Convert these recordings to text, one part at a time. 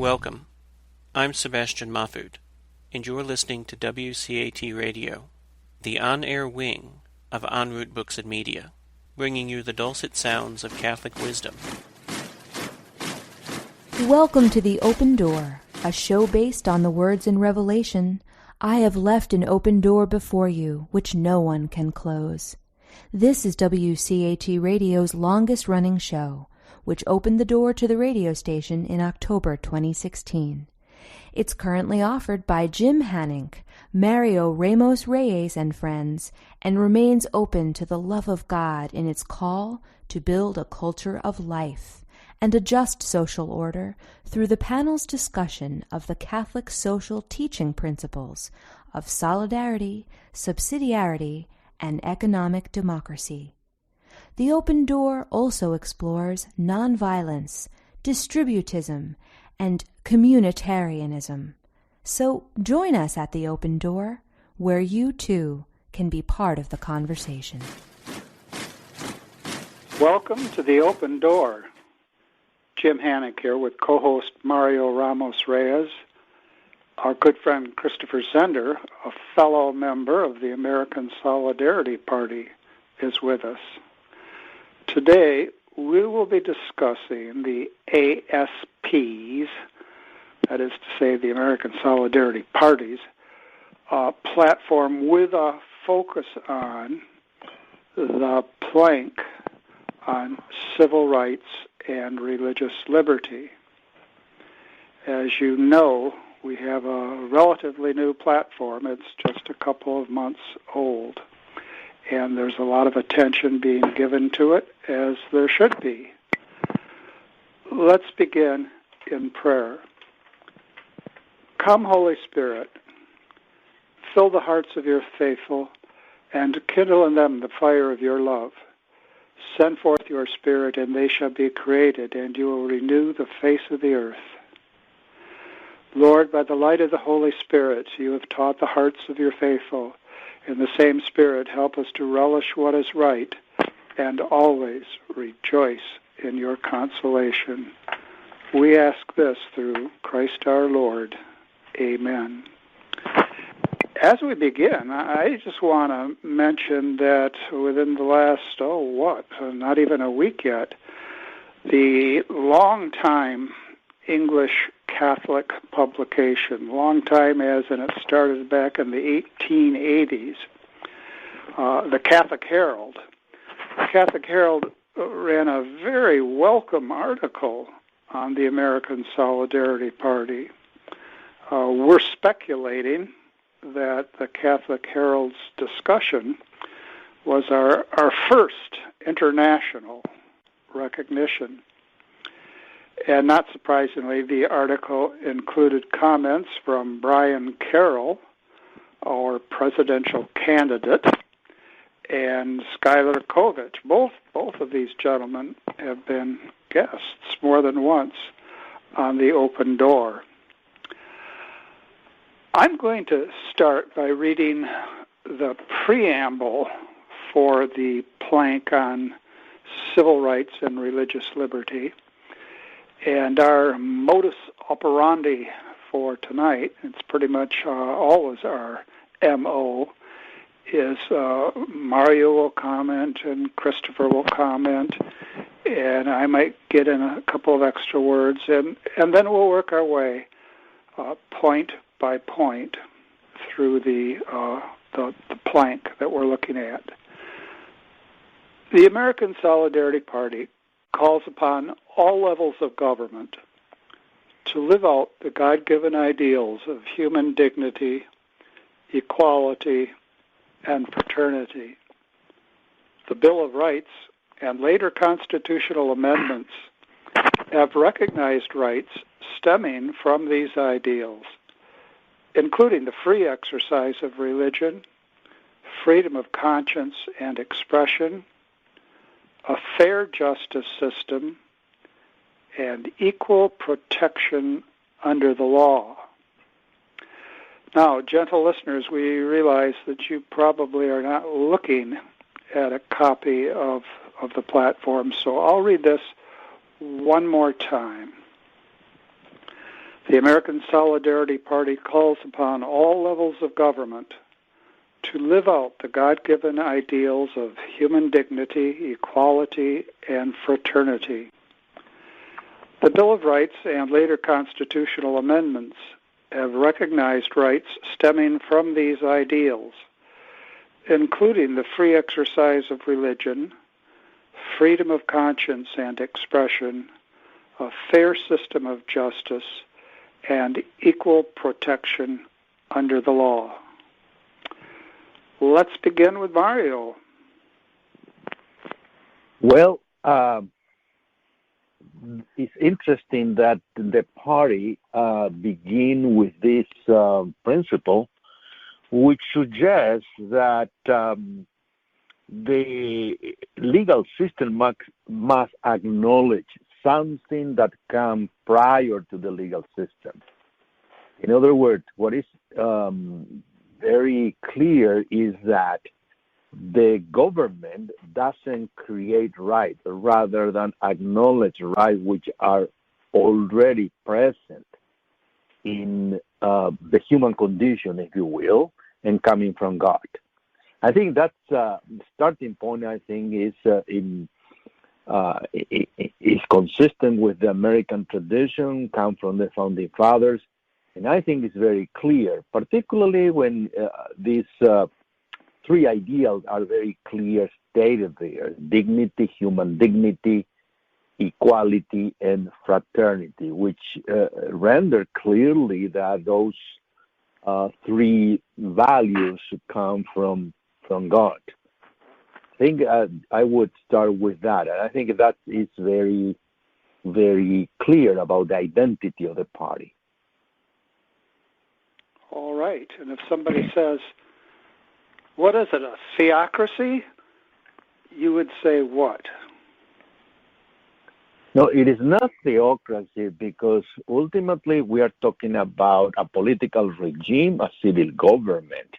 Welcome. I'm Sebastian Mahfood, and you're listening to WCAT Radio, the on-air wing of En route Books and Media, bringing you the dulcet sounds of Catholic wisdom. Welcome to The Open Door, a show based on the words in Revelation, "I have left an open door before you, which no one can close." This is WCAT Radio's longest-running show, which opened the door to the radio station in October 2016. It's currently offered by Jim Hanink, Mario Ramos Reyes and friends, and remains open to the love of God in its call to build a culture of life and a just social order through the panel's discussion of the Catholic social teaching principles of solidarity, subsidiarity, and economic democracy. The Open Door also explores nonviolence, distributism, and communitarianism. So join us at The Open Door, where you too can be part of the conversation. Welcome to The Open Door. Jim Hanink here with co-host Mario Ramos Reyes. Our good friend Christopher Zehnder, a fellow member of the American Solidarity Party, is with us. Today, we will be discussing the ASP's, that is to say the American Solidarity Party's, platform with a focus on the plank on civil rights and religious liberty. As you know, we have a relatively new platform. It's just a couple of months old, and there's a lot of attention being given to it, as there should be. Let's begin in prayer. Come, Holy Spirit, fill the hearts of your faithful, and kindle in them the fire of your love. Send forth your Spirit, and they shall be created, and you will renew the face of the earth. Lord, by the light of the Holy Spirit, you have taught the hearts of your faithful. In the same Spirit, help us to relish what is right and always rejoice in your consolation. We ask this through Christ our Lord. Amen. As we begin, I just want to mention that within the last, not even a week yet, the longtime English Catholic publication, long time as in it started back in the 1880s, the Catholic Herald. The Catholic Herald ran a very welcome article on the American Solidarity Party. We're speculating that the Catholic Herald's discussion was our first international recognition. And not surprisingly, the article included comments from Brian Carroll, our presidential candidate, and Schuyler Kovich. Both of these gentlemen have been guests more than once on the Open Door. I'm going to start by reading the preamble for the plank on civil rights and religious liberty. And our modus operandi for tonight, it's pretty much always our MO, is Mario will comment and Christopher will comment, and I might get in a couple of extra words, and then we'll work our way point by point through the plank that we're looking at. The American Solidarity Party calls upon all levels of government to live out the God-given ideals of human dignity, equality, and fraternity. The Bill of Rights and later constitutional amendments have recognized rights stemming from these ideals, including the free exercise of religion, freedom of conscience and expression, a fair justice system, and equal protection under the law. Now, gentle listeners, we realize that you probably are not looking at a copy of the platform, so I'll read this one more time. The American Solidarity Party calls upon all levels of government to live out the God-given ideals of human dignity, equality, and fraternity. The Bill of Rights and later constitutional amendments have recognized rights stemming from these ideals, including the free exercise of religion, freedom of conscience and expression, a fair system of justice, and equal protection under the law. Let's begin with Mario. Well, it's interesting that the party begin with this principle, which suggests that the legal system must acknowledge something that comes prior to the legal system. In other words, what is very clear is that the government doesn't create rights rather than acknowledge rights which are already present in the human condition, if you will, and coming from God. I think that's the starting point. I think is consistent with the American tradition, come from the founding fathers, and I think it's very clear, particularly when these three ideals are very clear stated there: dignity, human dignity, equality, and fraternity, which render clearly that those three values come from God. I think I would start with that. And I think that is very, very clear about the identity of the party. All right. And if somebody says, what is it, a theocracy? You would say what? No, it is not theocracy, because ultimately we are talking about a political regime, a civil government.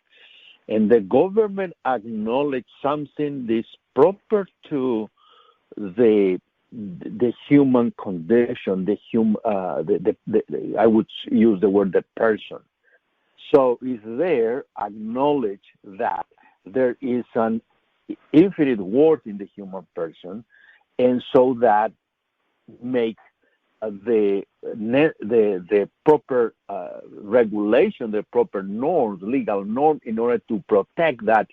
And the government acknowledges something that is proper to the human condition, I would use the word the person. So is there acknowledge that there is an infinite worth in the human person, and so that make the proper regulation, the proper norms, legal norm, in order to protect that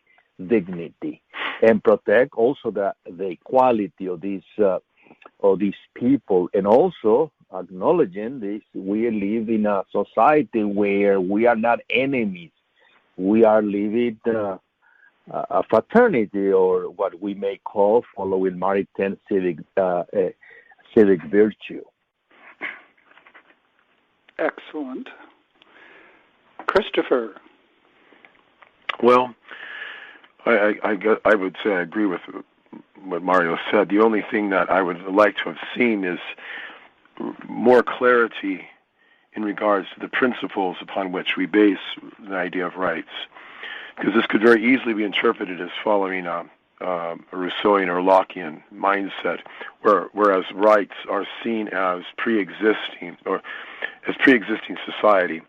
dignity and protect also the equality of these people, and also acknowledging this, we live in a society where we are not enemies. We are living a fraternity, or what we may call, following Maritain civic virtue. Excellent. Christopher. Well, I would say I agree with what Mario said. The only thing that I would like to have seen is more clarity in regards to the principles upon which we base the idea of rights, because this could very easily be interpreted as following a Rousseauian or Lockean mindset, whereas rights are seen as pre-existing society,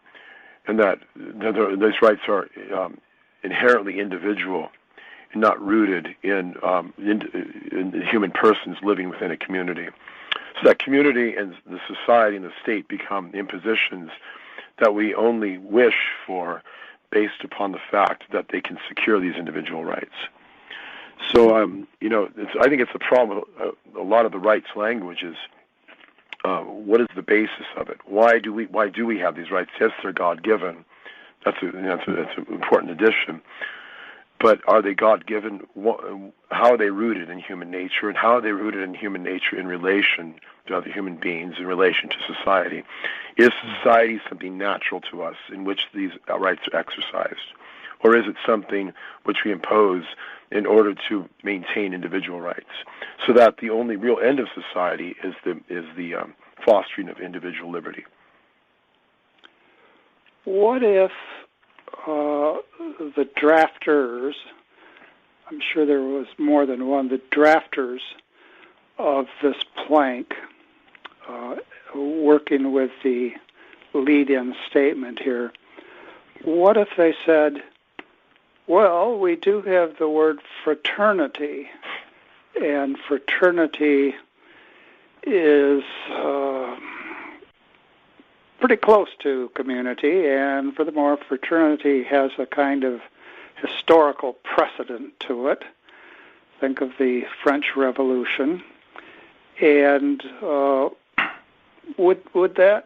and that those rights are inherently individual and not rooted in human persons living within a community. So that community and the society and the state become impositions that we only wish for based upon the fact that they can secure these individual rights. So, I think it's a problem with a lot of the rights language is what is the basis of it? Why do we have these rights? Yes, they're God-given. That's an important addition. But are they God-given? How are they rooted in human nature? And how are they rooted in human nature in relation to other human beings, in relation to society? Is society something natural to us in which these rights are exercised? Or is it something which we impose in order to maintain individual rights? So that the only real end of society is the fostering of individual liberty. What if the drafters, I'm sure there was more than one, the drafters of this plank, working with the lead-in statement here. What if they said, well, we do have the word fraternity, and fraternity is pretty close to community, and furthermore, fraternity has a kind of historical precedent to it. Think of the French Revolution, and would that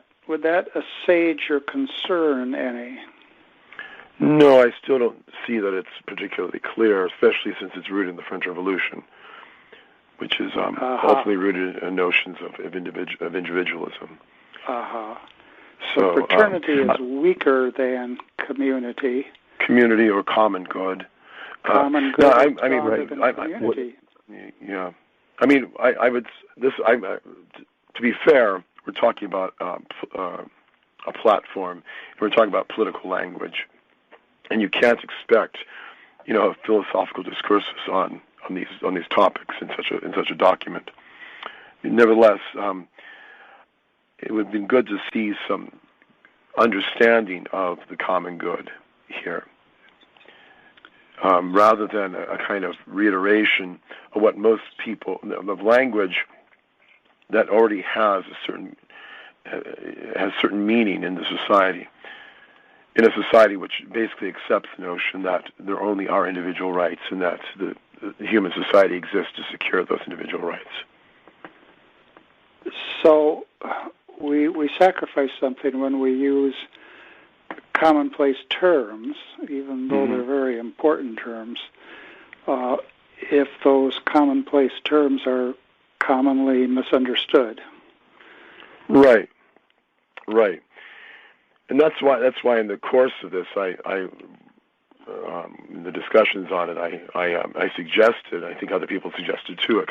assuage your concern any? No, I still don't see that it's particularly clear, especially since it's rooted in the French Revolution, which is ultimately rooted in notions of individualism. So fraternity is weaker than community. Community or common good. Common good. No, I mean, community. Yeah. I mean, I would. To be fair, we're talking about a platform. We're talking about political language, and you can't expect, philosophical discourses on these topics in such a document. Nevertheless, it would have been good to see some understanding of the common good here, rather than a kind of reiteration of what most people of language that already has certain meaning in the society. In a society which basically accepts the notion that there only are individual rights and that the human society exists to secure those individual rights. So we sacrifice something when we use commonplace terms, even though they're very important terms, if those commonplace terms are commonly misunderstood. Right. And that's why in the course of this, I in the discussions on it, I suggested, I think other people suggested too,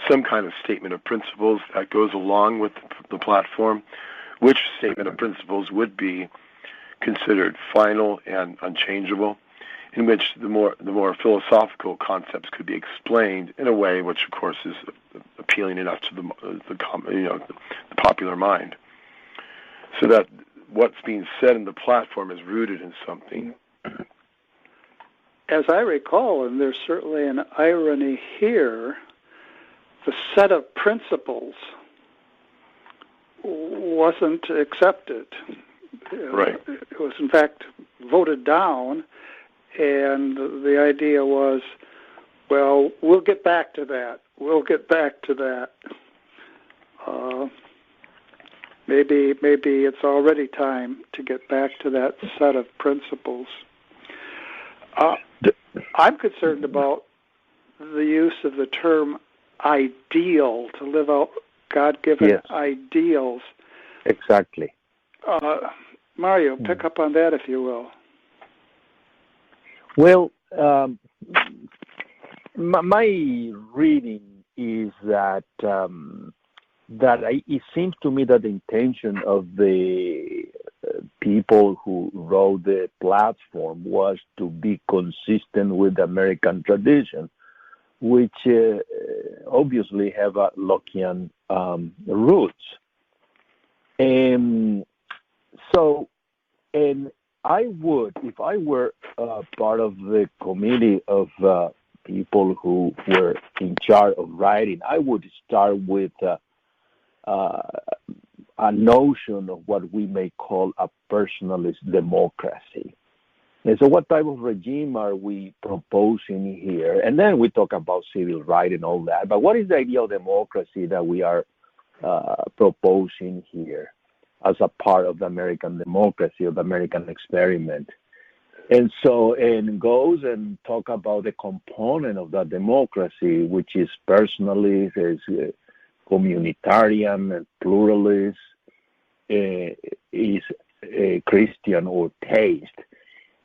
some kind of statement of principles that goes along with the platform, which statement of principles would be considered final and unchangeable, in which the more philosophical concepts could be explained in a way which, of course, is appealing enough to the popular mind, so that what's being said in the platform is rooted in something. As I recall, and there's certainly an irony here, the set of principles wasn't accepted. Right. It was, in fact, voted down, and the idea was, well, we'll get back to that. Maybe it's already time to get back to that set of principles. I'm concerned about the use of the term ideal, to live out God-given ideals. Exactly. Mario, pick up on that, if you will. Well, my reading is that it seems to me that the intention of the people who wrote the platform was to be consistent with the American tradition, which obviously have Lockean roots. And I would, if I were part of the committee of people who were in charge of writing, I would start with a notion of what we may call a personalist democracy. And so what type of regime are we proposing here? And then we talk about civil rights and all that. But what is the ideal democracy that we are proposing here as a part of the American democracy, of the American experiment? And so, and goes and talk about the component of that democracy, which is personalist, is communitarian, and pluralist, is Christian or taste.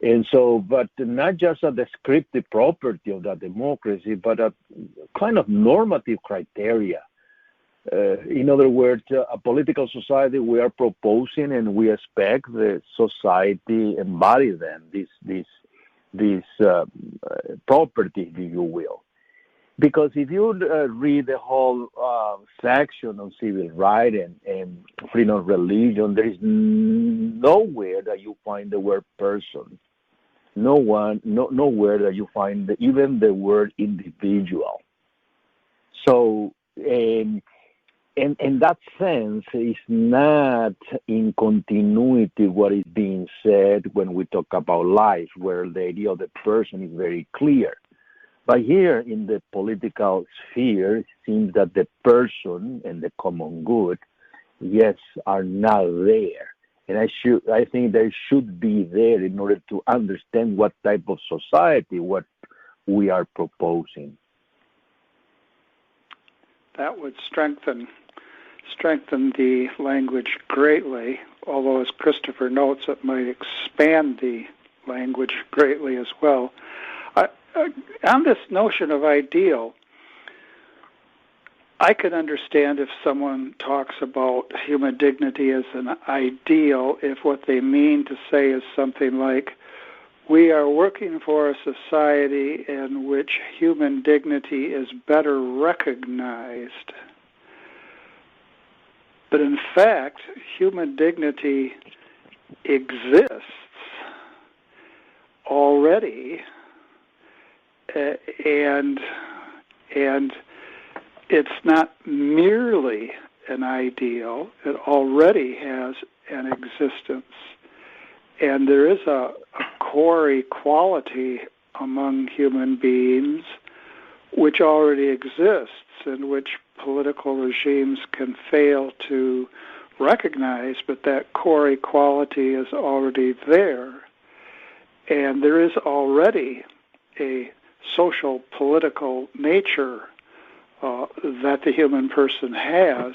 And so, but not just a descriptive property of that democracy, but a kind of normative criteria. In other words, a political society we are proposing, and we expect the society embody them, these properties, if you will. Because if you read the whole section on civil rights and freedom of religion, there is nowhere that you find the word person. Nowhere that you find even the word individual. So, in that sense, it's not in continuity what is being said when we talk about life, where the idea of the person is very clear. But here in the political sphere, it seems that the person and the common good, yes, are not there. And I think they should be there in order to understand what type of society, what we are proposing. That would strengthen the language greatly, although as Christopher notes, it might expand the language greatly as well. On this notion of ideal, I could understand if someone talks about human dignity as an ideal, if what they mean to say is something like, we are working for a society in which human dignity is better recognized. But in fact, human dignity exists already, and it's not merely an ideal, it already has an existence. And there is a core equality among human beings which already exists and which political regimes can fail to recognize, but that core equality is already there. And there is already a social political nature that the human person has,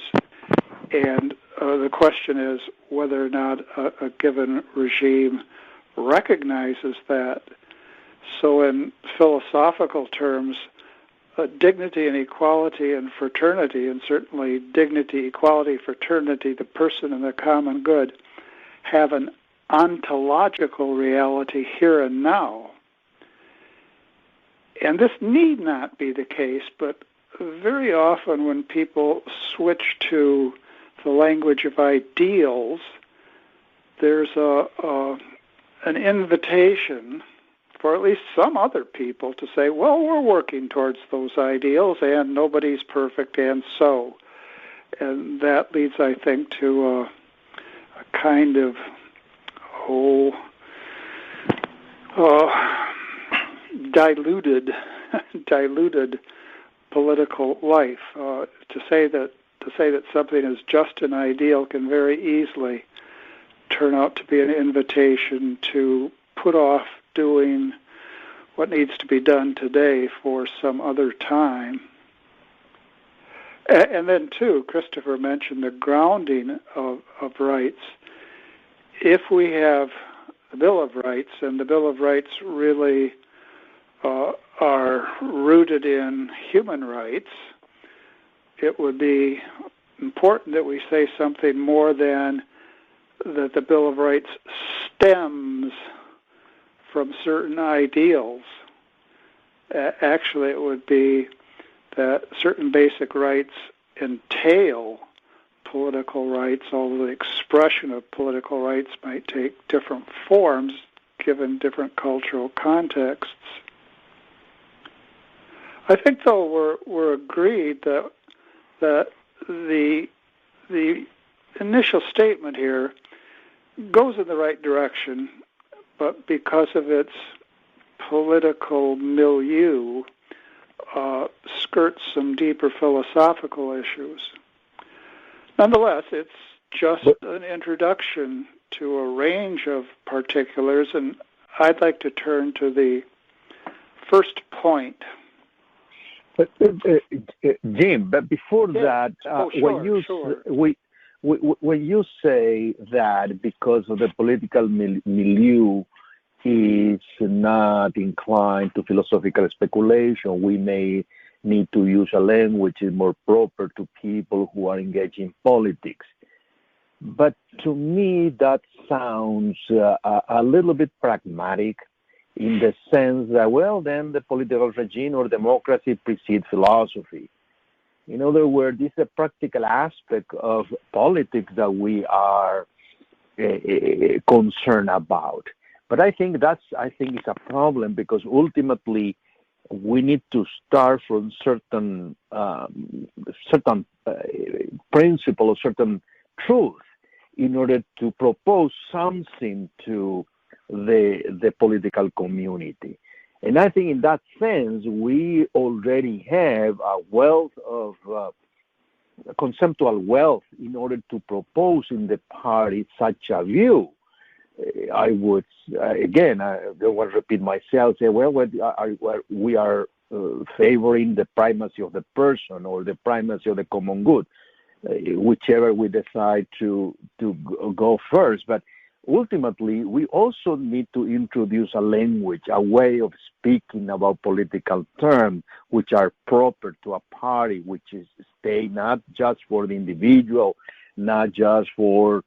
and the question is whether or not a given regime recognizes that. So in philosophical terms, dignity and equality and fraternity, and certainly dignity, equality, fraternity, the person and the common good, have an ontological reality here and now. And this need not be the case, but very often when people switch to the language of ideals, there's an invitation for at least some other people to say, well, we're working towards those ideals and nobody's perfect and so. And that leads, I think, to a kind of diluted political life. To say that something is just an ideal can very easily turn out to be an invitation to put off doing what needs to be done today for some other time. And then, too, Christopher mentioned the grounding of rights. If we have the Bill of Rights, and the Bill of Rights really are rooted in human rights, it would be important that we say something more than that the Bill of Rights stems from certain ideals. Actually, it would be that certain basic rights entail political rights, although the expression of political rights might take different forms given different cultural contexts. I think, though, we're agreed that the initial statement here goes in the right direction, but because of its political milieu, skirts some deeper philosophical issues. Nonetheless, it's just an introduction to a range of particulars, and I'd like to turn to the first point. But Jim, but before that, when you say that because of the political milieu is not inclined to philosophical speculation, we may need to use a language that is more proper to people who are engaged in politics. But to me, that sounds a little bit pragmatic in the sense that, well, then the political regime or democracy precedes philosophy. In other words, this is a practical aspect of politics that we are concerned about. But I think it's a problem, because ultimately we need to start from certain principle or certain truth in order to propose something to the political community. And I think in that sense, we already have a wealth of conceptual wealth in order to propose in the party such a view. I would, again, I don't want to repeat myself, say, well, we are favoring the primacy of the person or the primacy of the common good, whichever we decide to go first. But ultimately, we also need to introduce a language, a way of speaking about political terms, which are proper to a party, which is stay not just for the individual, not just for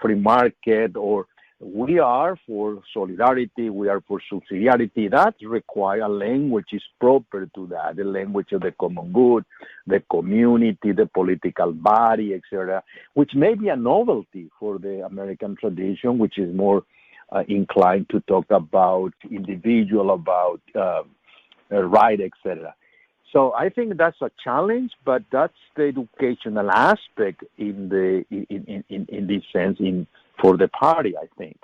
free market, or we are for solidarity, we are for subsidiarity. That requires a language is proper to that, the language of the common good, the community, the political body, etc., which may be a novelty for the American tradition, which is more inclined to talk about individual, about right, etc. So I think that's a challenge, but that's the educational aspect in this sense for the party, I think.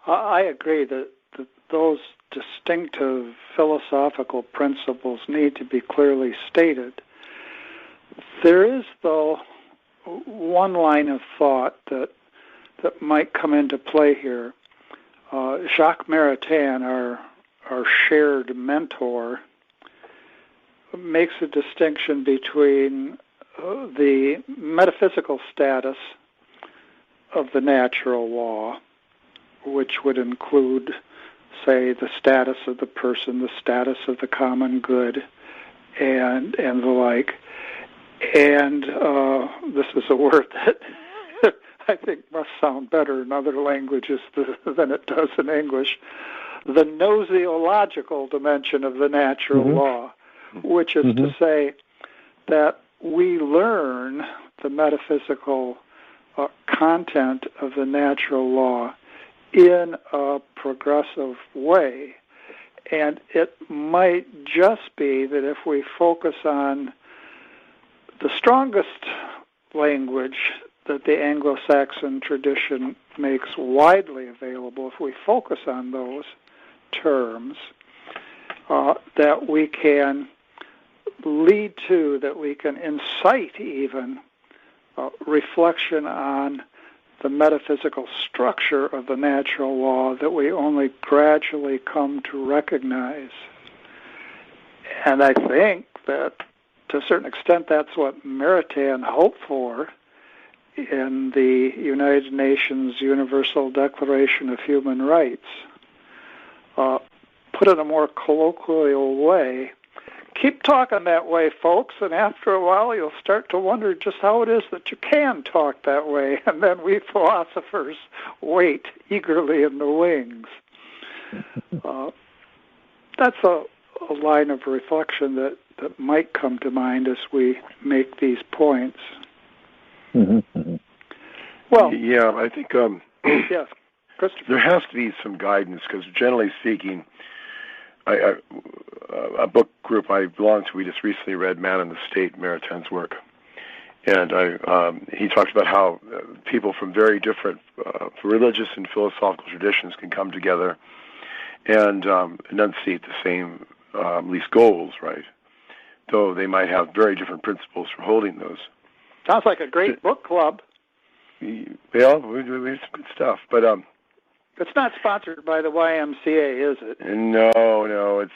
I agree that those distinctive philosophical principles need to be clearly stated. There is, though, one line of thought that might come into play here. Jacques Maritain, our shared mentor, makes a distinction between the metaphysical status of the natural law, which would include, say, the status of the person, the status of the common good, and the like. And this is a word that I think must sound better in other languages than it does in English, the gnosiological dimension of the natural law, which is to say that we learn the metaphysical content of the natural law in a progressive way. And it might just be that if we focus on the strongest language that the Anglo-Saxon tradition makes widely available, if we focus on those terms, that we can lead to, that we can incite even reflection on the metaphysical structure of the natural law that we only gradually come to recognize. And I think that to a certain extent that's what Maritain hoped for in the United Nations Universal Declaration of Human Rights. Put in a more colloquial way, keep talking that way, folks, and after a while you'll start to wonder just how it is that you can talk that way, and then we philosophers wait eagerly in the wings. That's a line of reflection that might come to mind as we make these points. Well, yeah, I think yes, Christopher. There has to be some guidance, because generally speaking, a book group I belong to, we just recently read Man in the State, Maritain's work. And he talks about how people from very different religious and philosophical traditions can come together and enunciate the same, at least goals, right? Though they might have very different principles for holding those. Sounds like a great book club. Well, we do some good stuff, but it's not sponsored by the YMCA, is it? No, it's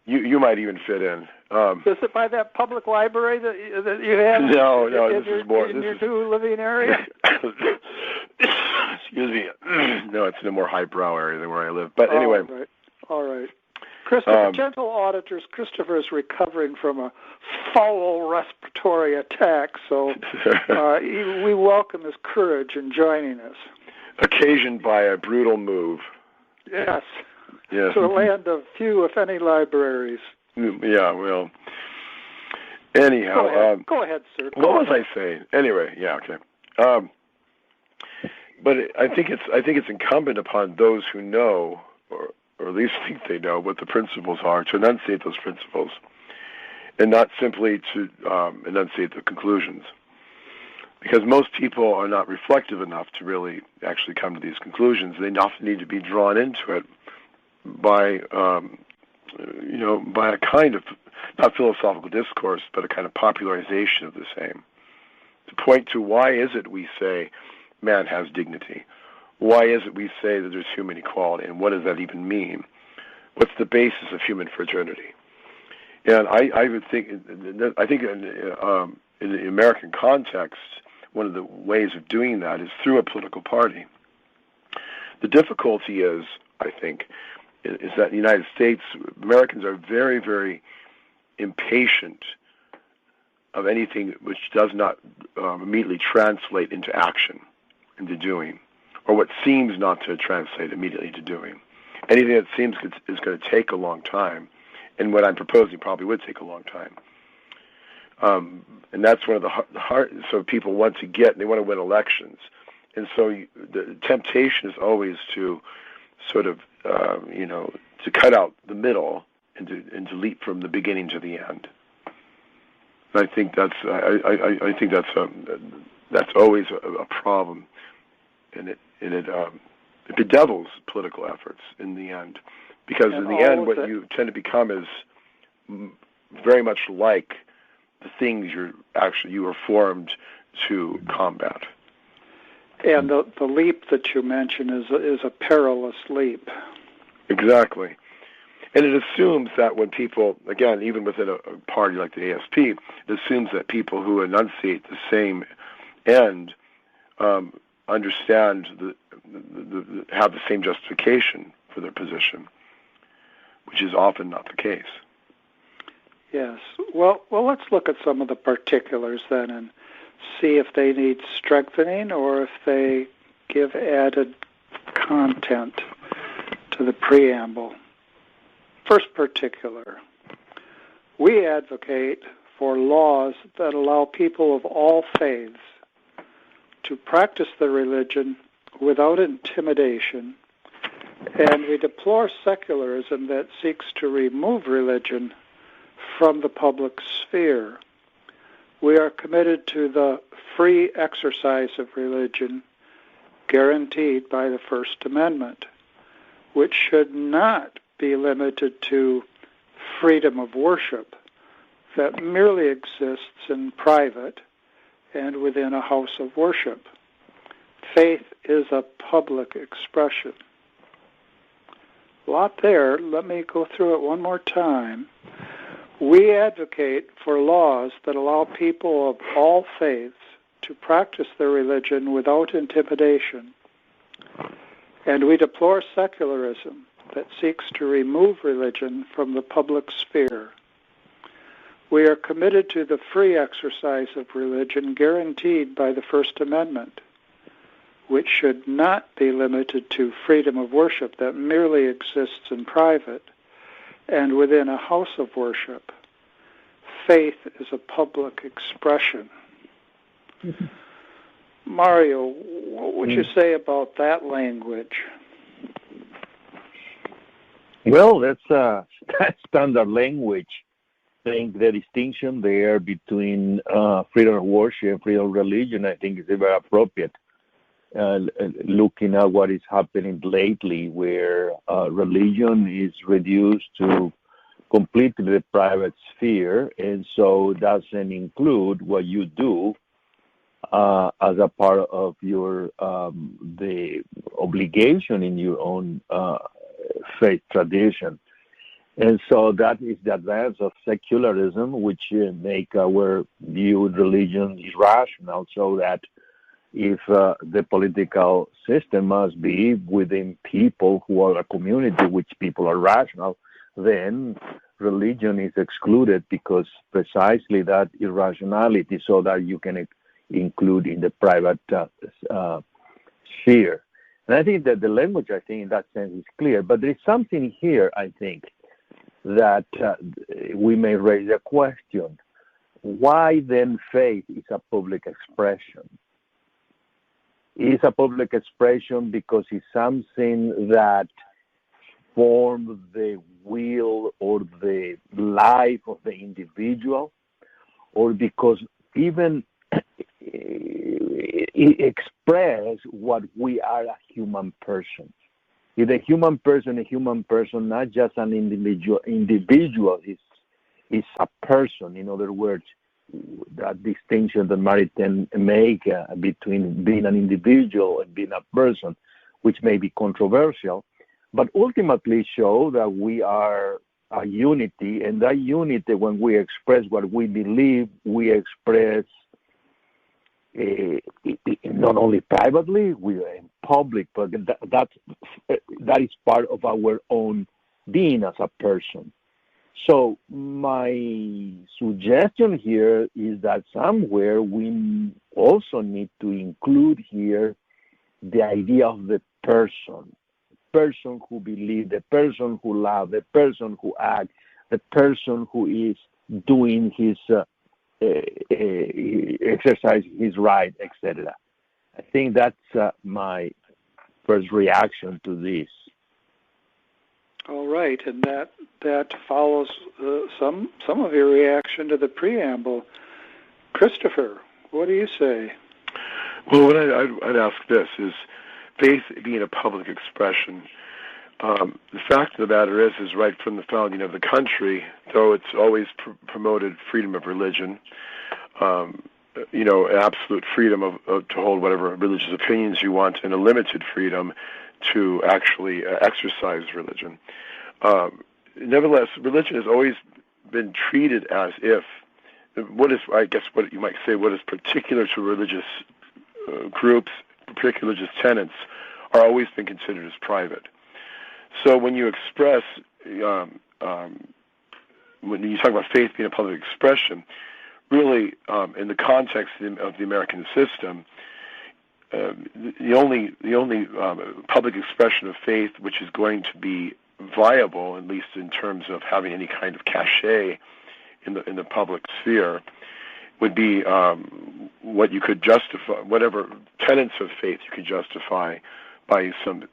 you might even fit in. Is it by that public library that you have? No, this is more in your new living area. Excuse me. No, it's in a more highbrow area than where I live. But anyway. All right. Christopher, gentle auditors, Christopher is recovering from a foul respiratory attack, so we welcome his courage in joining us. Occasioned by a brutal move. Yes. Yes. To a land of few, if any, libraries. Yeah, well, anyhow. Go ahead, sir. What was I saying? Anyway, yeah, okay. But I think it's incumbent upon those who know, or at least think they know, what the principles are, to enunciate those principles, and not simply to enunciate the conclusions. Because most people are not reflective enough to really actually come to these conclusions. They often need to be drawn into it by by a kind of, not philosophical discourse, but a kind of popularization of the same. To point to why is it we say man has dignity? Why is it we say that there's human equality? And what does that even mean? What's the basis of human fraternity? And I would think, in the American context, one of the ways of doing that is through a political party. The difficulty is, I think, is that in the United States, Americans are very, very impatient of anything which does not immediately translate into action, into doing, or what seems not to translate immediately into doing. Anything that seems is going to take a long time, and what I'm proposing probably would take a long time. And that's one of the hard. So people want to they want to win elections, and so the temptation is always to sort of to cut out the middle and to leap from the beginning to the end. And I think that's that's always a problem, and it bedevils political efforts in the end, because in the end what you tend to become is very much like the things you were formed to combat. And the leap that you mentioned is a perilous leap. Exactly. And it assumes that when people, again, even within a party like the ASP, it assumes that people who enunciate the same end understand have the same justification for their position, which is often not the case. Yes. Well, let's look at some of the particulars then and see if they need strengthening or if they give added content to the preamble. First particular, we advocate for laws that allow people of all faiths to practice their religion without intimidation, and we deplore secularism that seeks to remove religion from the public sphere. We are committed to the free exercise of religion guaranteed by the First Amendment, which should not be limited to freedom of worship that merely exists in private and within a house of worship. Faith is a public expression. A lot there. Let me go through it one more time. We advocate for laws that allow people of all faiths to practice their religion without intimidation, and we deplore secularism that seeks to remove religion from the public sphere. We are committed to the free exercise of religion guaranteed by the First Amendment, which should not be limited to freedom of worship that merely exists in private and within a house of worship. Faith is a public expression. Mm-hmm. Mario, what would you say about that language? Well, that's standard language. I think the distinction there between freedom of worship, freedom of religion, I think is very appropriate. Looking at what is happening lately, where religion is reduced to completely the private sphere, and so doesn't include what you do as a part of your the obligation in your own faith tradition. And so that is the advance of secularism, which make our view of religion irrational, so that if the political system must be within people who are a community, which people are rational, then religion is excluded because precisely that irrationality, so that you can include in the private sphere. And I think that the language, I think, in that sense is clear. But there is something here, I think, that we may raise a question. Why then faith is a public expression? It's a public expression because it's something that forms the will or the life of the individual, or because even it expresses what we are as human persons. If a human person, not just an individual is a person. In other words, that distinction that Maritain make between being an individual and being a person, which may be controversial, but ultimately show that we are a unity, and that unity, when we express what we believe, we express not only privately, we are in public, but that is part of our own being as a person. So my suggestion here is that somewhere we also need to include here the idea of the person who believes, the person who loves, the person who acts, the person who is doing his exercise, his right, etc. I think that's my first reaction to this. All right, and that follows some of your reaction to the preamble. Christopher, what do you say? Well, what I'd ask this is, faith being a public expression, the fact of the matter is right from the founding of the country, though it's always promoted freedom of religion, absolute freedom of to hold whatever religious opinions you want, and a limited freedom to actually exercise religion. Nevertheless, religion has always been treated as if what you might say, what is particular to religious groups, particular religious tenets, are always been considered as private. So when you express, when you talk about faith being a public expression, really, in the context of the American system, the only public expression of faith which is going to be viable, at least in terms of having any kind of cachet in the public sphere, would be what you could justify, whatever tenets of faith you could justify by some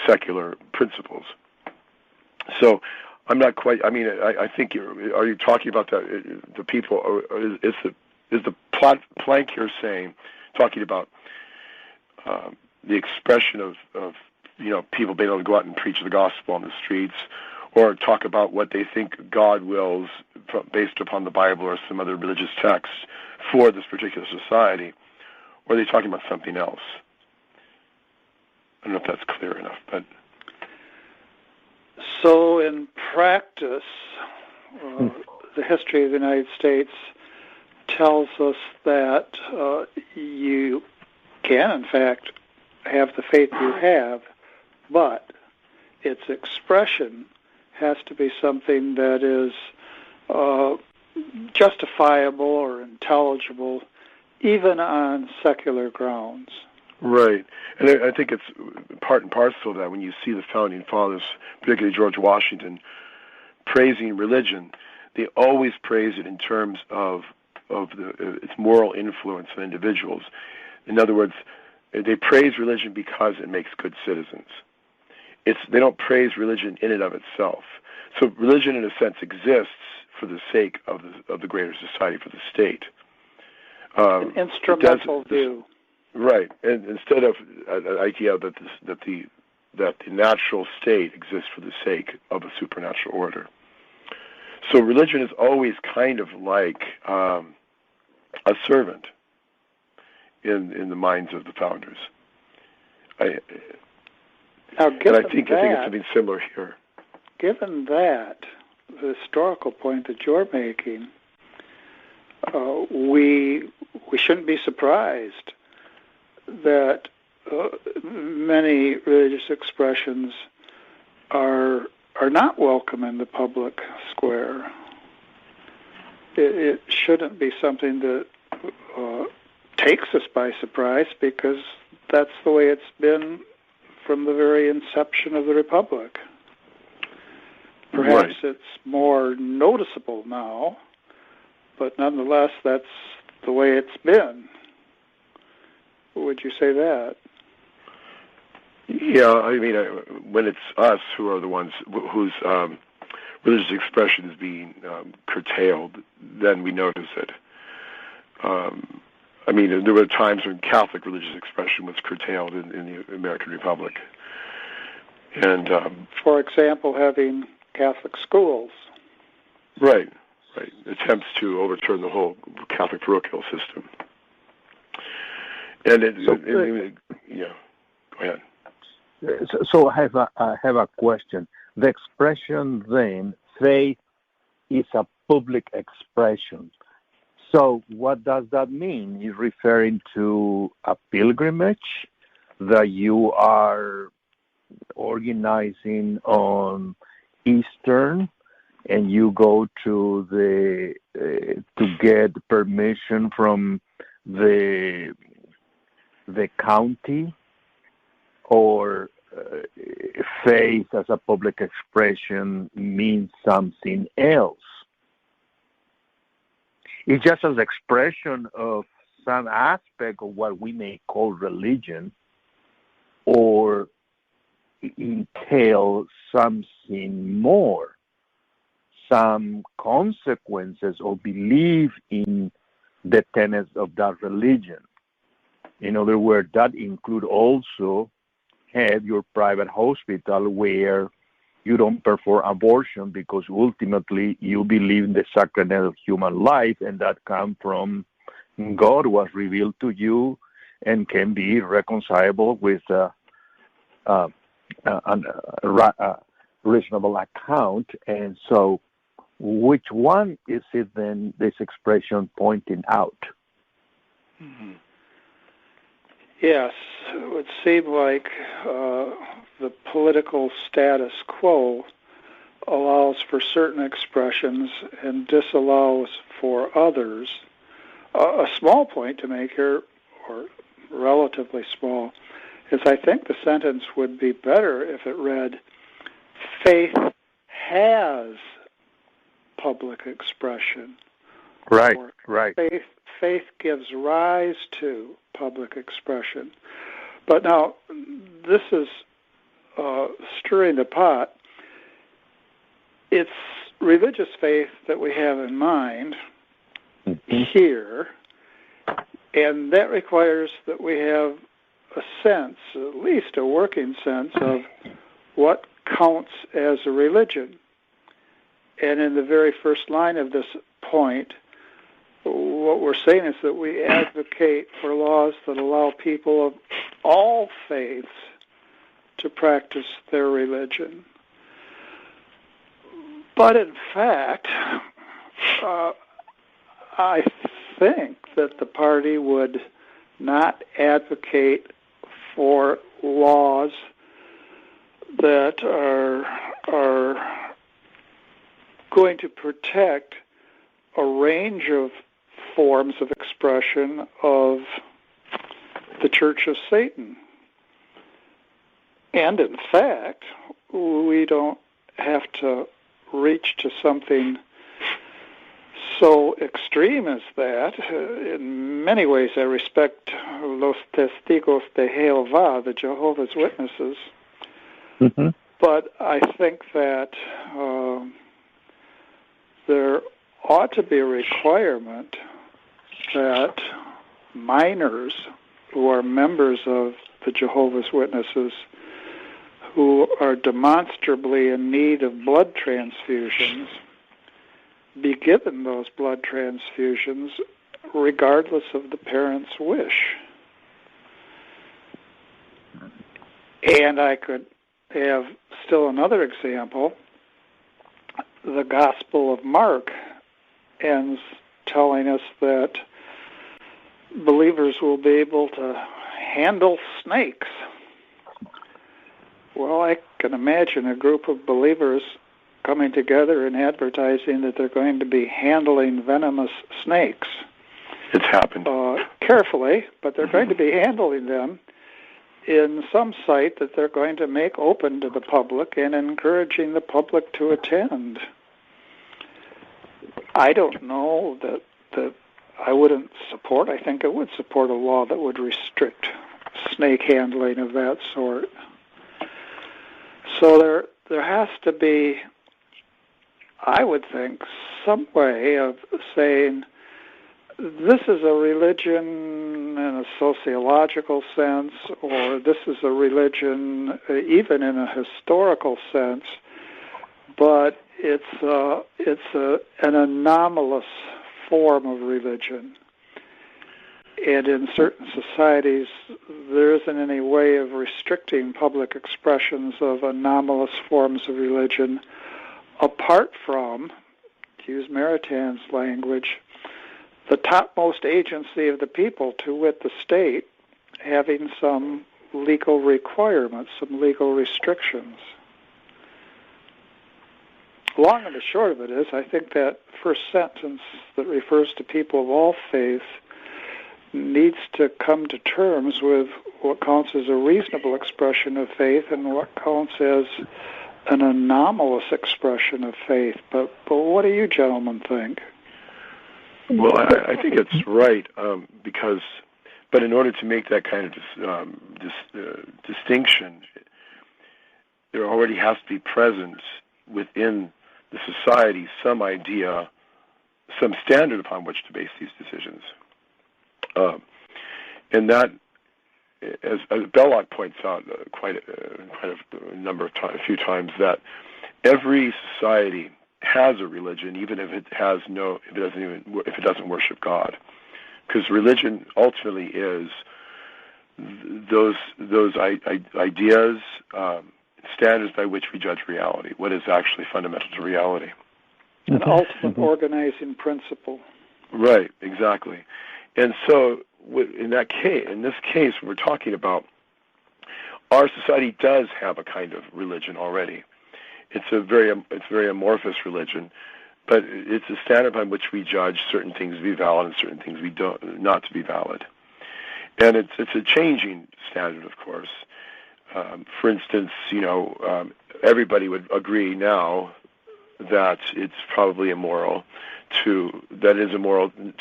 secular principles. So I'm not quite. I mean, I think are you talking about the people? Or is the plank you're saying talking about the expression of people being able to go out and preach the gospel on the streets, or talk about what they think God wills based upon the Bible or some other religious text for this particular society, or are they talking about something else? I don't know if that's clear enough, but. So in practice, the history of the United States tells us that you can, in fact, have the faith you have, but its expression has to be something that is justifiable or intelligible, even on secular grounds. Right. And I think it's part and parcel of that when you see the founding fathers, particularly George Washington, praising religion. They always praise it in terms of its moral influence on individuals. In other words, they praise religion because it makes good citizens. They don't praise religion in and of itself. So religion, in a sense, exists for the sake of the greater society, for the state. An instrumental view. Right, and instead of an idea that the natural state exists for the sake of a supernatural order. So religion is always kind of like a servant in the minds of the founders. I think it's something similar here. Given that, the historical point that you're making, we shouldn't be surprised that many religious expressions are not welcome in the public square. It shouldn't be something that takes us by surprise, because that's the way it's been from the very inception of the Republic. Perhaps it's more noticeable now, but nonetheless, that's the way it's been. Would you say that? Yeah, I mean, when it's us who are the ones whose religious expression is being curtailed, then we notice it. I mean, there were times when Catholic religious expression was curtailed in the American Republic. And for example, having Catholic schools. Right. Attempts to overturn the whole Catholic parochial system. And go ahead. So I have a question. The expression then, faith is a public expression. So what does that mean? You're referring to a pilgrimage that you are organizing on Eastern, and you go to get permission from the county, or faith as a public expression means something else? It's just an expression of some aspect of what we may call religion, or entail something more, some consequences or belief in the tenets of that religion. In other words, that include also have your private hospital where you don't perform abortion because ultimately you believe in the sacrament of human life, and that comes from God, was revealed to you and can be reconcilable with a reasonable account. And so which one is it then, this expression pointing out? Mm-hmm. Yes, it would seem like the political status quo allows for certain expressions and disallows for others. A small point to make here, or relatively small, is I think the sentence would be better if it read, faith has public expression. Right, or right. Faith gives rise to public expression. But now, this is stirring the pot. It's religious faith that we have in mind here, and that requires that we have a sense, at least a working sense, of what counts as a religion. And in the very first line of this point, what we're saying is that we advocate for laws that allow people of all faiths to practice their religion. But in fact, I think that the party would not advocate for laws that are going to protect a range of forms of expression of the Church of Satan. And in fact, we don't have to reach to something so extreme as that. In many ways, I respect Los Testigos de Jehová, the Jehovah's Witnesses. Mm-hmm. But I think that there ought to be a requirement that minors who are members of the Jehovah's Witnesses, who are demonstrably in need of blood transfusions, be given those blood transfusions regardless of the parents' wish. And I could have still another example. The Gospel of Mark ends telling us that believers will be able to handle snakes. Well, I can imagine a group of believers coming together and advertising that they're going to be handling venomous snakes. It's happened. Carefully, but they're going to be handling them. in some site that they're going to make open to the public and encouraging the public to attend. I don't know that I wouldn't support. I think I would support a law that would restrict snake handling of that sort. So there has to be, I would think, some way of saying this is a religion in a sociological sense, or this is a religion even in a historical sense, but it's an anomalous form of religion. And in certain societies, there isn't any way of restricting public expressions of anomalous forms of religion apart from, to use Maritan's language, the topmost agency of the people, to wit the state, having some legal requirements, some legal restrictions. Long and the short of it is, I think that first sentence that refers to people of all faiths needs to come to terms with what counts as a reasonable expression of faith and what counts as an anomalous expression of faith. But what do you gentlemen think? Well, I think it's right but in order to make that kind of distinction, there already has to be present within the society some idea, some standard upon which to base these decisions. And that, as Belloc points out quite a number of times, a few times, that every society has a religion, even if it doesn't worship God, because religion ultimately is those ideas, standards by which we judge reality, what is actually fundamental to reality. An ultimate organizing principle. Right, exactly. And so, in this case, we're talking about our society does have a kind of religion already. It's a very amorphous religion, but it's a standard by which we judge certain things to be valid and certain things not to be valid. And it's a changing standard, of course. For instance, everybody would agree now that it's probably immoral to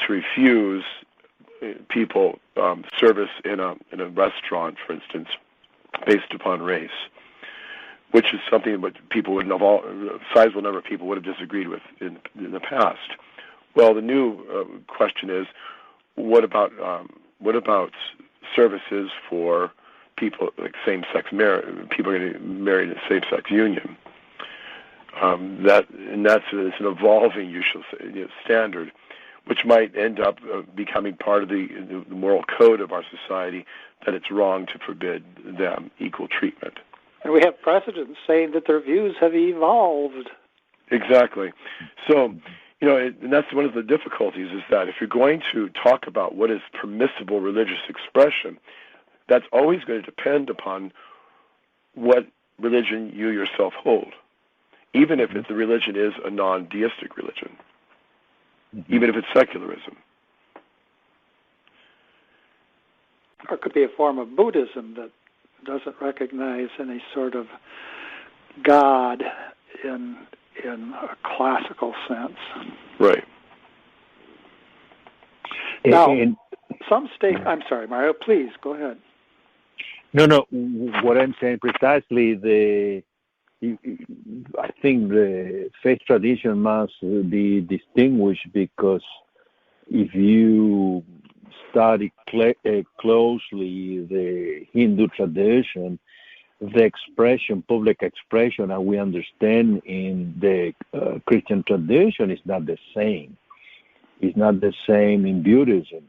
refuse people service in a restaurant, for instance, based upon race, which is something that a sizable number of people would have disagreed with in the past. Well, the new question is, what about services for people like same-sex marriage, people getting married in a same-sex union? That's an evolving standard, which might end up becoming part of the moral code of our society, that it's wrong to forbid them equal treatment. And we have presidents saying that their views have evolved. Exactly. So, and that's one of the difficulties, is that if you're going to talk about what is permissible religious expression, that's always going to depend upon what religion you yourself hold, even if the religion is a non-deistic religion, even if it's secularism. Or it could be a form of Buddhism that doesn't recognize any sort of God in a classical sense. Right. Now, some state... I'm sorry, Mario, please, go ahead. No, what I'm saying precisely, I think the faith tradition must be distinguished, because if you study closely the Hindu tradition, the public expression, as we understand in the Christian tradition, is not the same. It's not the same in Buddhism.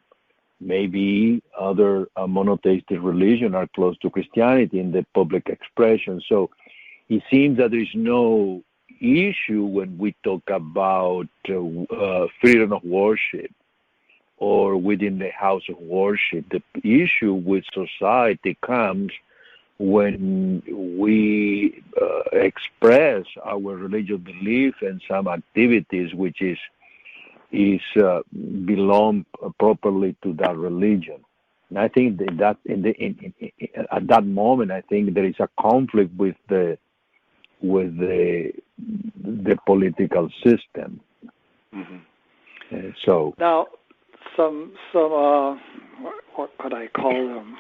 Maybe other monotheistic religions are close to Christianity in the public expression. So it seems that there is no issue when we talk about freedom of worship or within the house of worship. The issue with society comes when we express our religious belief and some activities which belong properly to that religion. And I think that at that moment, I think there is a conflict with the political system. Mm-hmm. So now, some what could I call them?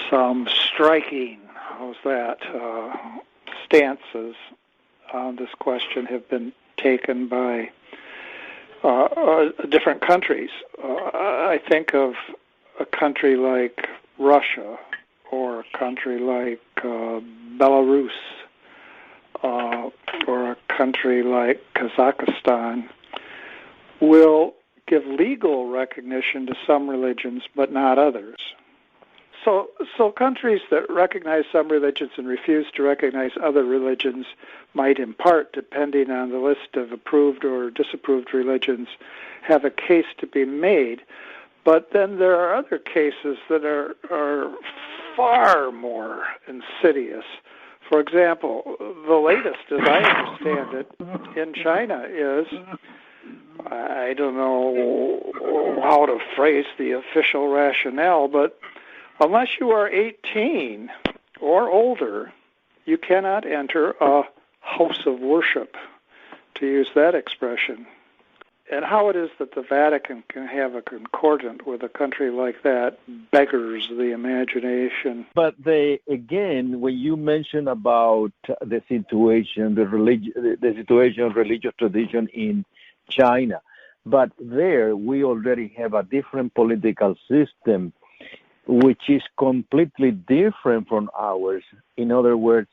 Some striking, how's that, stances on this question have been taken by different countries. I think of a country like Russia or a country like Belarus or a country like Kazakhstan will give legal recognition to some religions but not others. So countries that recognize some religions and refuse to recognize other religions might, in part, depending on the list of approved or disapproved religions, have a case to be made. But then there are other cases that are far more insidious. For example, the latest, as I understand it, in China is, I don't know how to phrase the official rationale, but unless you are 18 or older, you cannot enter a house of worship, to use that expression. And how it is that the Vatican can have a concordant with a country like that beggars the imagination. But again, when you mention about the situation, the situation of religious tradition in China, but there we already have a different political system which is completely different from ours. In other words,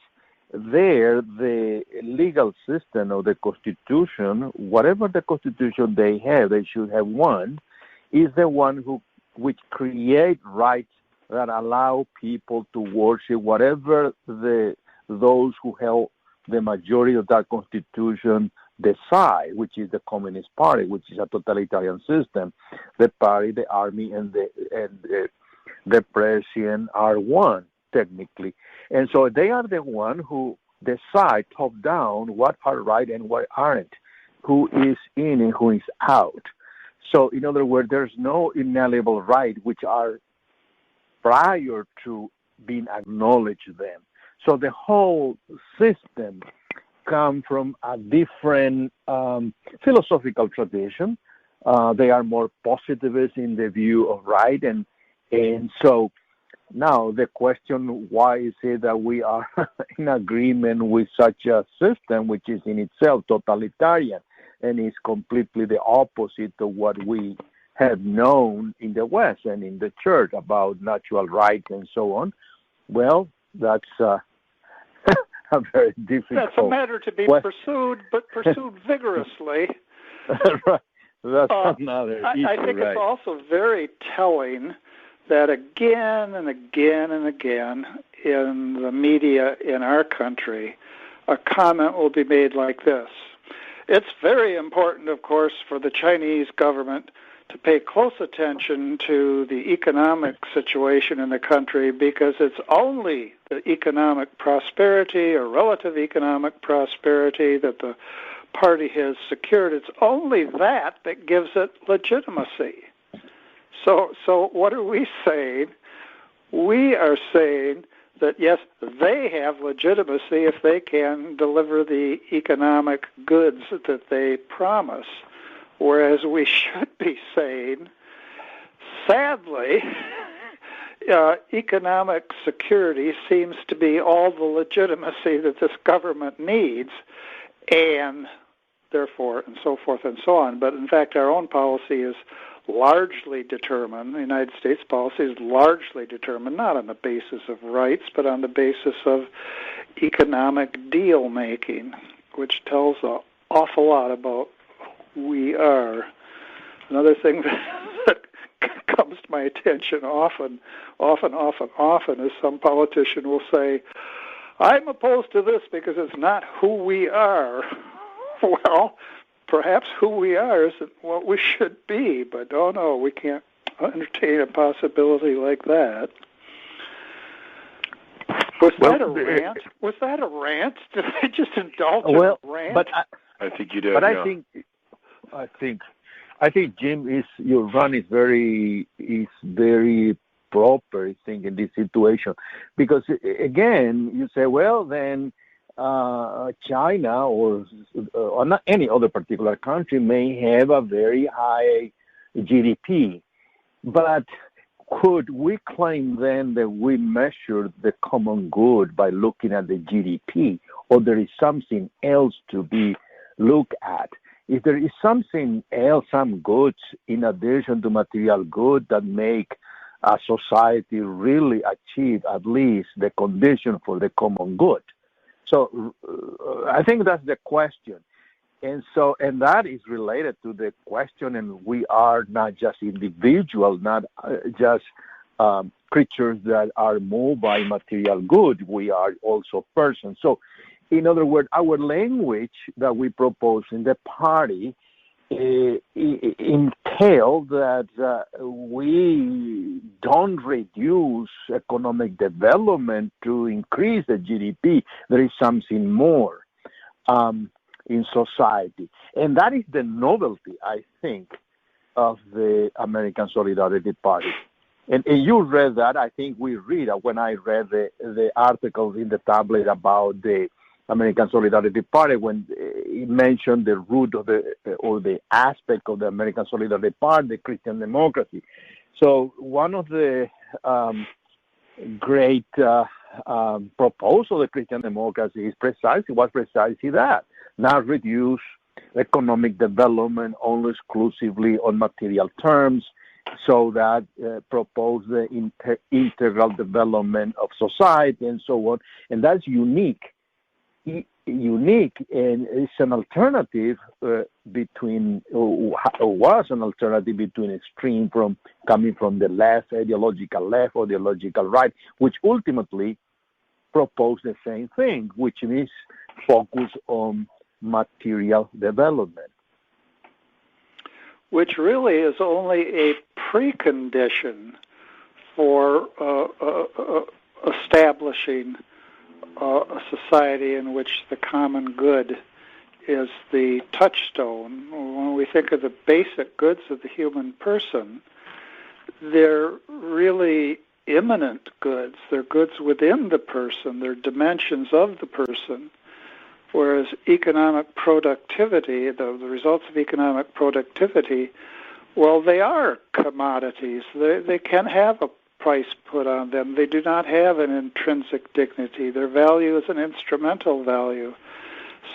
there the legal system or the constitution, whatever the constitution they should have one, is the one which create rights that allow people to worship whatever those who held the majority of that constitution decide, which is the Communist Party, which is a totalitarian system. The party, the army, and the president are one, technically. And so they are the one who decide top down what are right and what aren't, who is in and who is out. So in other words, there's no inalienable right which are prior to being acknowledged them. So the whole system comes from a different philosophical tradition. They are more positivist in the view of right, and so now the question, why is it that we are in agreement with such a system, which is in itself totalitarian and is completely the opposite of what we have known in the West and in the Church about natural rights and so on? Well, that's a very difficult. That's a matter to be pursued, but pursued vigorously. Right. That's another issue. I think it's also very telling that again and again and again in the media in our country, a comment will be made like this. It's very important, of course, for the Chinese government to pay close attention to the economic situation in the country because it's only the economic prosperity or relative economic prosperity that the party has secured. It's only that gives it legitimacy. So what are we saying? We are saying that, yes, they have legitimacy if they can deliver the economic goods that they promise, whereas we should be saying, sadly, economic security seems to be all the legitimacy that this government needs, and therefore, and so forth and so on. But in fact, our own policy is largely determined, the United States policy is largely determined not on the basis of rights, but on the basis of economic deal-making, which tells an awful lot about who we are. Another thing that comes to my attention often is some politician will say, I'm opposed to this because it's not who we are. Well, perhaps who we are isn't what we should be, but oh no, we can't entertain a possibility like that. Was that a rant? Was that a rant? Did I just indulge in a rant? I think you did. But yeah. I think I think Jim your run is very proper, I think, in this situation, because again, you say, well, then China or not any other particular country may have a very high GDP, but could we claim then that we measure the common good by looking at the GDP, or there is something else to be looked at? If there is something else, some goods in addition to material good that make a society really achieve at least the condition for the common good. So I think that's the question. And that is related to the question, and we are not just individuals, not just creatures that are moved by material good. We are also persons. So, in other words, our language that we propose in the party entail that we don't reduce economic development to increase the GDP. There is something more in society. And that is the novelty, I think, of the American Solidarity Party. And you read that. I think we read when I read the articles in the tablet about the American Solidarity Party, when it mentioned the root of the aspect of the American Solidarity Party, the Christian democracy. So one of the great proposals of the Christian democracy was precisely that, not reduce economic development only exclusively on material terms, so that propose the integral development of society and so on. And that's unique, and it's an alternative between, or was an alternative between extreme from coming from the left, ideological right, which ultimately proposed the same thing, which is focus on material development. Which really is only a precondition for establishing a society in which the common good is the touchstone. When we think of the basic goods of the human person, they're really immanent goods. They're goods within the person. They're dimensions of the person. Whereas economic productivity, the results of economic productivity, well, they are commodities. They can't have a price put on them. They do not have an intrinsic dignity. Their value is an instrumental value.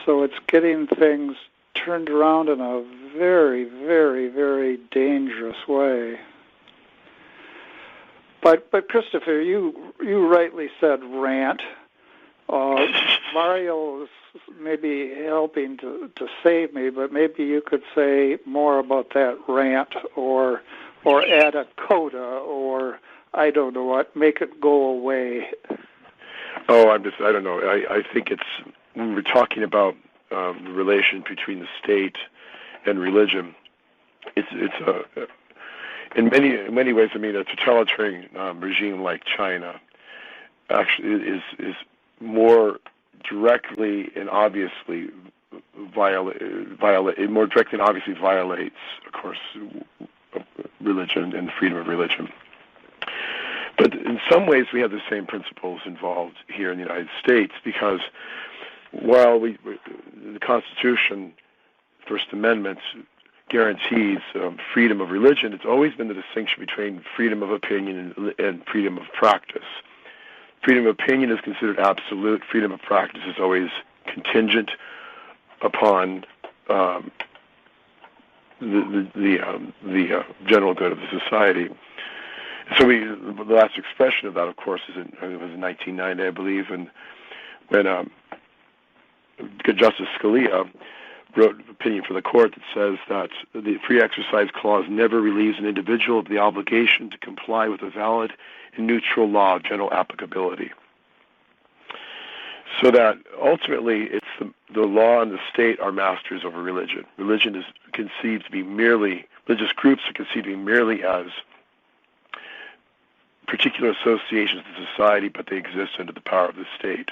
So it's getting things turned around in a very, very, very dangerous way. But Christopher, you rightly said rant. Mario is maybe helping to save me, but maybe you could say more about that rant, or add a coda, or I don't know what, make it go away. Oh, I don't know. I think it's, when we're talking about the relation between the state and religion, it's in many ways. I mean, a totalitarian regime like China actually is more directly and obviously violates, of course, religion and freedom of religion. But in some ways, we have the same principles involved here in the United States, because while the Constitution, First Amendment, guarantees freedom of religion, it's always been the distinction between freedom of opinion and freedom of practice. Freedom of opinion is considered absolute. Freedom of practice is always contingent upon the general good of the society. So the last expression of that, of course, was in 1990, I believe, and when Justice Scalia wrote an opinion for the court that says that the Free Exercise Clause never relieves an individual of the obligation to comply with a valid and neutral law of general applicability. So that ultimately it's the law and the state are masters over religion. Religion is conceived to be merely, religious groups are conceived to be merely as particular associations in society, but they exist under the power of the state.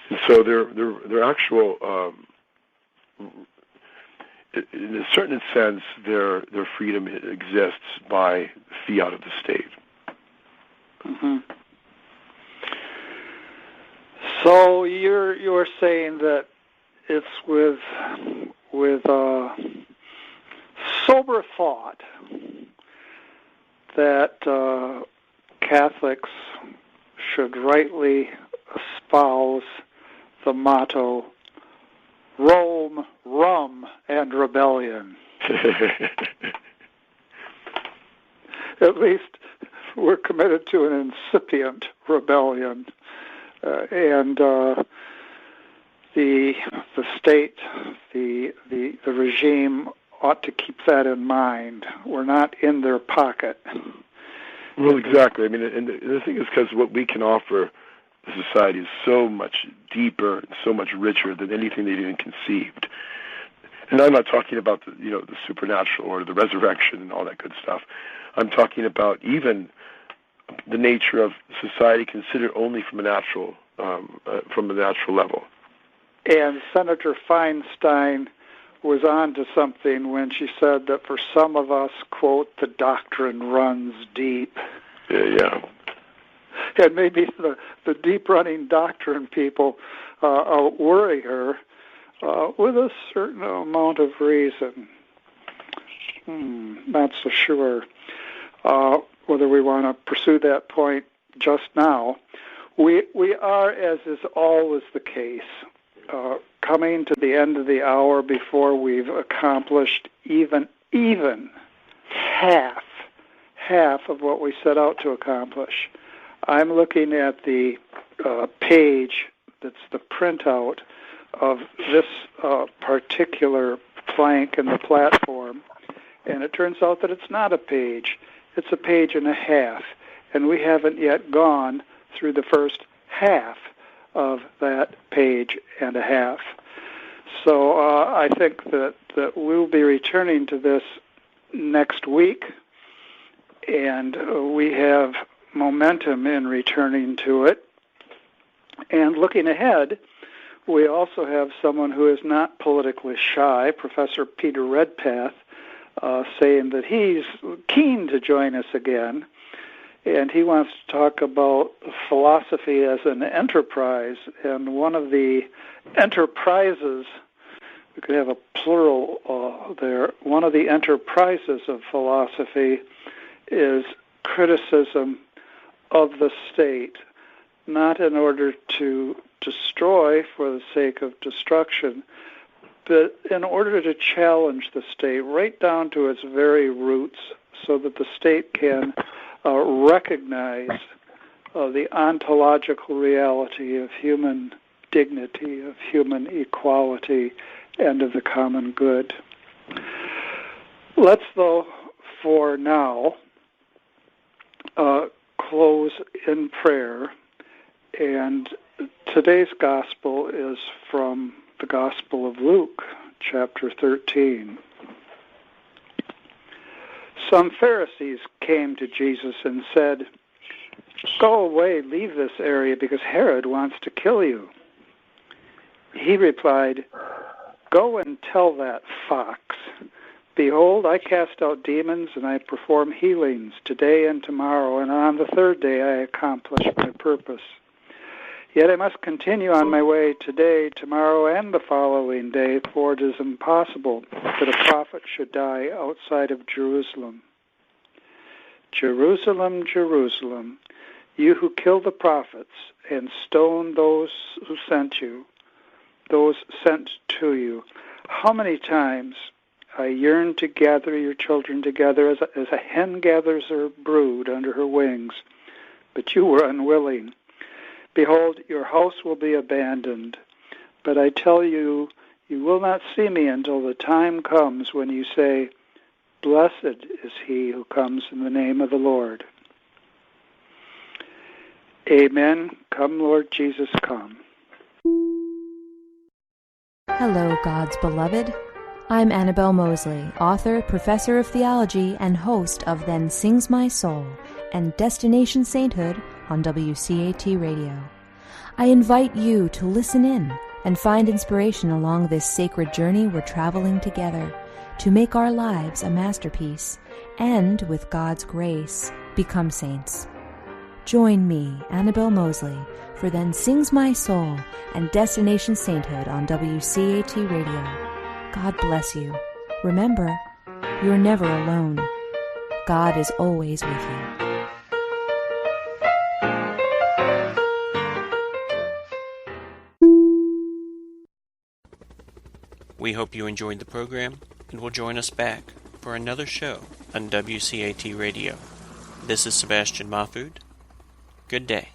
And so their actual in a certain sense, their freedom exists by fiat of the state. Mm-hmm. So you're saying that it's with sober thought that Catholics should rightly espouse the motto, Rome, rum, and rebellion. At least we're committed to an incipient rebellion, and the state, the regime ought to keep that in mind. We're not in their pocket. Well, exactly. I mean, and the thing is, because what we can offer the society is so much deeper and so much richer than anything they've even conceived. And I'm not talking about the supernatural or the resurrection and all that good stuff. I'm talking about even the nature of society considered only from a natural level. And Senator Feinstein was on to something when she said that for some of us, quote, the doctrine runs deep. Yeah. And maybe the deep-running doctrine people worry her with a certain amount of reason. Not so sure whether we want to pursue that point just now. We are, as is always the case, coming to the end of the hour before we've accomplished even half of what we set out to accomplish. I'm looking at the page that's the printout of this particular plank in the platform, and it turns out that it's not a page. It's a page and a half, and we haven't yet gone through the first half of that page and a half. So I think that we'll be returning to this next week, and we have momentum in returning to it. And looking ahead, we also have someone who is not politically shy, Professor Peter Redpath, saying that he's keen to join us again. And he wants to talk about philosophy as an enterprise. And one of the enterprises, we could have a plural there, one of the enterprises of philosophy is criticism of the state, not in order to destroy for the sake of destruction, but in order to challenge the state right down to its very roots so that the state can recognize the ontological reality of human dignity, of human equality, and of the common good. Let's, though, for now, close in prayer. And today's gospel is from the Gospel of Luke, chapter 13. Some Pharisees came to Jesus and said, "Go away, leave this area, because Herod wants to kill you." He replied, "Go and tell that fox, behold, I cast out demons and I perform healings today and tomorrow, and on the third day I accomplish my purpose. Yet I must continue on my way today, tomorrow, and the following day, for it is impossible that a prophet should die outside of Jerusalem. Jerusalem, Jerusalem, you who kill the prophets and stone those who sent you, those sent to you, how many times I yearned to gather your children together as a hen gathers her brood under her wings, but you were unwilling. Behold, your house will be abandoned. But I tell you, you will not see me until the time comes when you say, 'Blessed is he who comes in the name of the Lord.'" Amen. Come, Lord Jesus, come. Hello, God's beloved. I'm Annabelle Mosley, author, professor of theology, and host of Then Sings My Soul and Destination Sainthood on WCAT Radio. I invite you to listen in and find inspiration along this sacred journey we're traveling together to make our lives a masterpiece, and, with God's grace, become saints. Join me, Annabelle Mosley, for Then Sings My Soul and Destination Sainthood on WCAT Radio. God bless you. Remember, you're never alone. God is always with you. We hope you enjoyed the program and will join us back for another show on WCAT Radio. This is Sebastian Mahfood. Good day.